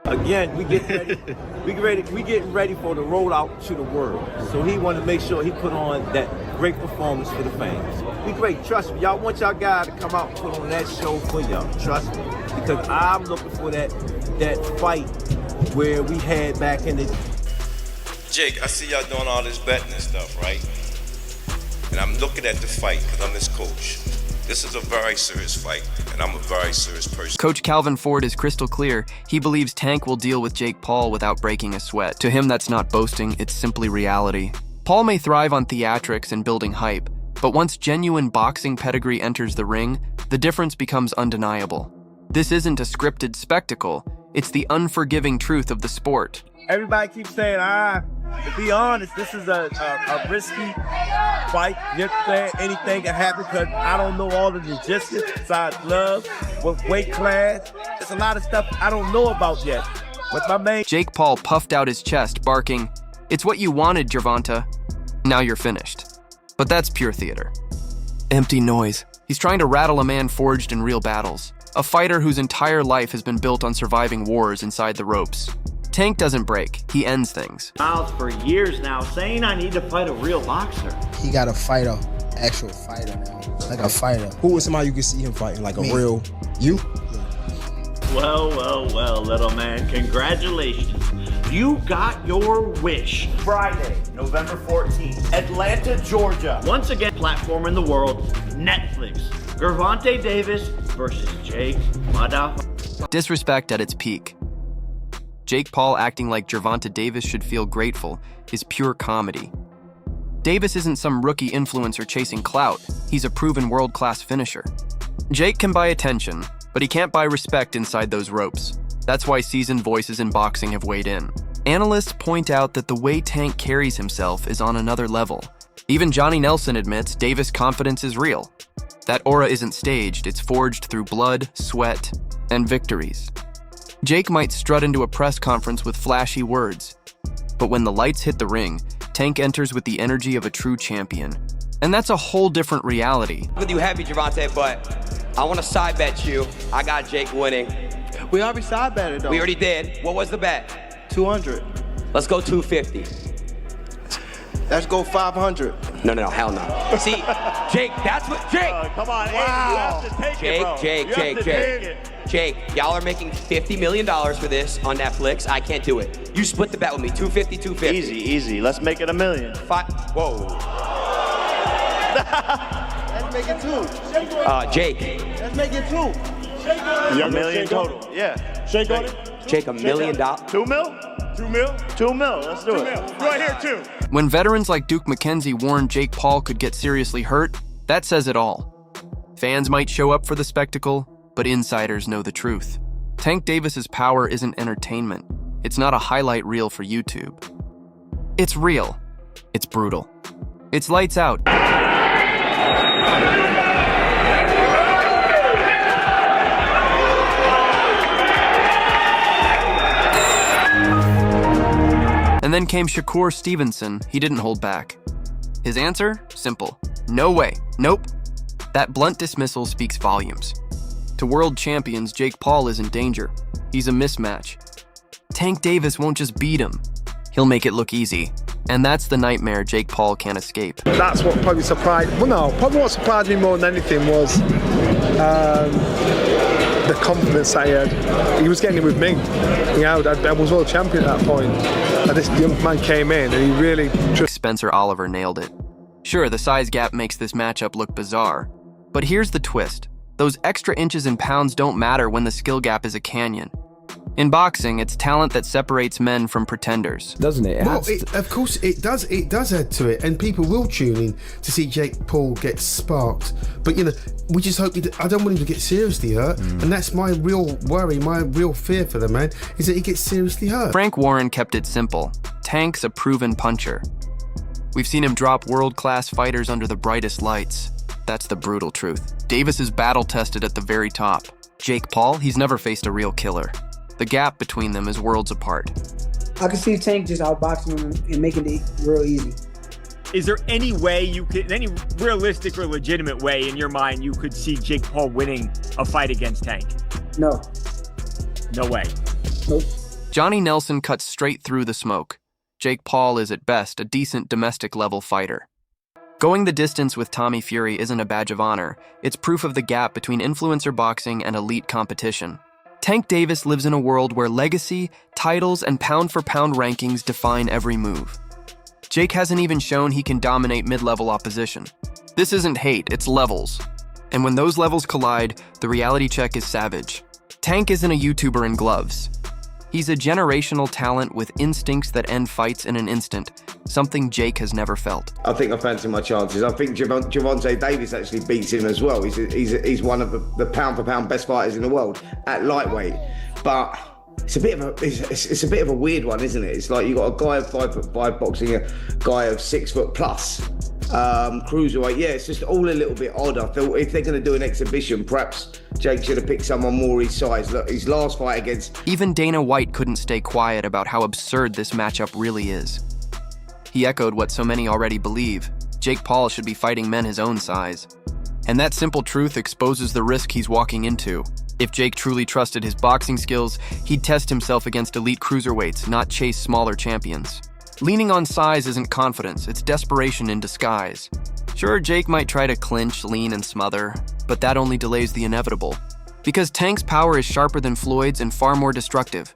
Again, we getting ready for the rollout to the world. So he want to make sure he put on that great performance for the fans. We great, trust me. Y'all want y'all guy to come out and put on that show for y'all, trust me. Because I'm looking for that fight where we had back in the... Jake, I see y'all doing all this betting and stuff, right? And I'm looking at the fight because I'm his coach. This is a very serious fight, and I'm a very serious person. Coach Calvin Ford is crystal clear. He believes Tank will deal with Jake Paul without breaking a sweat. To him, that's not boasting, it's simply reality. Paul may thrive on theatrics and building hype, but once genuine boxing pedigree enters the ring, the difference becomes undeniable. This isn't a scripted spectacle, it's the unforgiving truth of the sport. Everybody keeps saying, to be honest, this is a risky fight. You know what I'm saying? Anything can happen because I don't know all the logistics besides gloves, what weight class. There's a lot of stuff I don't know about yet. But my main... Jake Paul puffed out his chest, barking, "It's what you wanted, Gervonta. Now you're finished." But that's pure theater. Empty noise. He's trying to rattle a man forged in real battles. A fighter whose entire life has been built on surviving wars inside the ropes. Tank doesn't break, he ends things. Miles for years now saying I need to fight a real boxer. He got to fight an actual fighter now, like a fighter. Who was somebody you could see him fighting, like Me. a real you? Well, little man, congratulations. You got your wish. Friday, November 14th, Atlanta, Georgia. Once again, platform in the world, Netflix. Gervonta Davis versus Jake Motherfucker. Disrespect at its peak. Jake Paul acting like Gervonta Davis should feel grateful is pure comedy. Davis isn't some rookie influencer chasing clout. He's a proven world-class finisher. Jake can buy attention, but he can't buy respect inside those ropes. That's why seasoned voices in boxing have weighed in. Analysts point out that the way Tank carries himself is on another level. Even Johnny Nelson admits Davis' confidence is real. That aura isn't staged, it's forged through blood, sweat, and victories. Jake might strut into a press conference with flashy words, but when the lights hit the ring, Tank enters with the energy of a true champion. And that's a whole different reality. With you happy, Gervonta, but I want to side bet you. I got Jake winning. We already side betted though. We already did. What was the bet? 200. Let's go 250. Let's go 500. No, hell no. See, Jake, that's what, Jake! Come on, wow. you have to take it, bro. Jake, y'all are making $50 million for this on Netflix. I can't do it. You split the bet with me, 250, 250. Easy. Let's make it $1 million. Whoa. Let's make it 2. Jake. Let's make it 2. $1 million total. Yeah. Shake on it. Jake, $1 million. 2 mil? 2 mil? 2 mil. Let's do it. Right here, too. When veterans like Duke McKenzie warned Jake Paul could get seriously hurt, that says it all. Fans might show up for the spectacle, but insiders know the truth. Tank Davis's power isn't entertainment. It's not a highlight reel for YouTube. It's real. It's brutal. It's lights out. And then came Shakur Stevenson. He didn't hold back. His answer? Simple. No way. Nope. That blunt dismissal speaks volumes. To world champions, Jake Paul is in danger. He's a mismatch. Tank Davis won't just beat him. He'll make it look easy. And that's the nightmare Jake Paul can't escape. That's what probably surprised, probably what surprised me more than anything was the confidence that he had. He was getting it with me. You know, I was world champion at that point. And this young man came in and he really... Spencer Oliver nailed it. Sure, the size gap makes this matchup look bizarre. But here's the twist. Those extra inches and pounds don't matter when the skill gap is a canyon. In boxing, it's talent that separates men from pretenders. Doesn't it? Well, of course it does. It does add to it, and people will tune in to see Jake Paul get sparked. But you know, we just hope. I don't want him to get seriously hurt, and that's my real worry, my real fear for the man is that he gets seriously hurt. Frank Warren kept it simple. Tank's a proven puncher. We've seen him drop world-class fighters under the brightest lights. That's the brutal truth. Davis is battle-tested at the very top. Jake Paul, he's never faced a real killer. The gap between them is worlds apart. I can see Tank just outboxing him and making it real easy. Is there any way you could, any realistic or legitimate way in your mind you could see Jake Paul winning a fight against Tank? No. No way. Nope. Johnny Nelson cuts straight through the smoke. Jake Paul is at best a decent domestic-level fighter. Going the distance with Tommy Fury isn't a badge of honor. It's proof of the gap between influencer boxing and elite competition. Tank Davis lives in a world where legacy, titles, and pound-for-pound rankings define every move. Jake hasn't even shown he can dominate mid-level opposition. This isn't hate, it's levels. And when those levels collide, the reality check is savage. Tank isn't a YouTuber in gloves. He's a generational talent with instincts that end fights in an instant, something Jake has never felt. I think I fancy my chances. I think Gervonta Davis actually beats him as well. He's one of the pound-for-pound best fighters in the world at lightweight. But it's a bit of a weird one, isn't it? It's like you got a guy of 5'5" boxing a guy of 6 foot plus. Cruiserweight, yeah, it's just all a little bit odd. I feel if they're going to do an exhibition, perhaps Jake should have picked someone more his size. Look, his last fight against... Even Dana White couldn't stay quiet about how absurd this matchup really is. He echoed what so many already believe. Jake Paul should be fighting men his own size. And that simple truth exposes the risk he's walking into. If Jake truly trusted his boxing skills, he'd test himself against elite cruiserweights, not chase smaller champions. Leaning on size isn't confidence, it's desperation in disguise. Sure, Jake might try to clinch, lean, and smother, but that only delays the inevitable. Because Tank's power is sharper than Floyd's and far more destructive.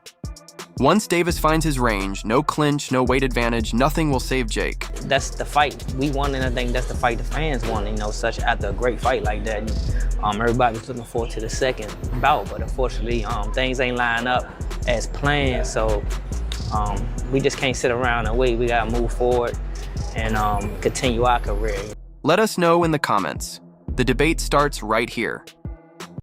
Once Davis finds his range, no clinch, no weight advantage, nothing will save Jake. That's the fight we won, and I think that's the fight the fans want, such after a great fight like that. Everybody was looking forward to the second bout, but unfortunately, things ain't lining up as planned, so we just can't sit around and wait. We gotta move forward and continue our career. Let us know in the comments. The debate starts right here.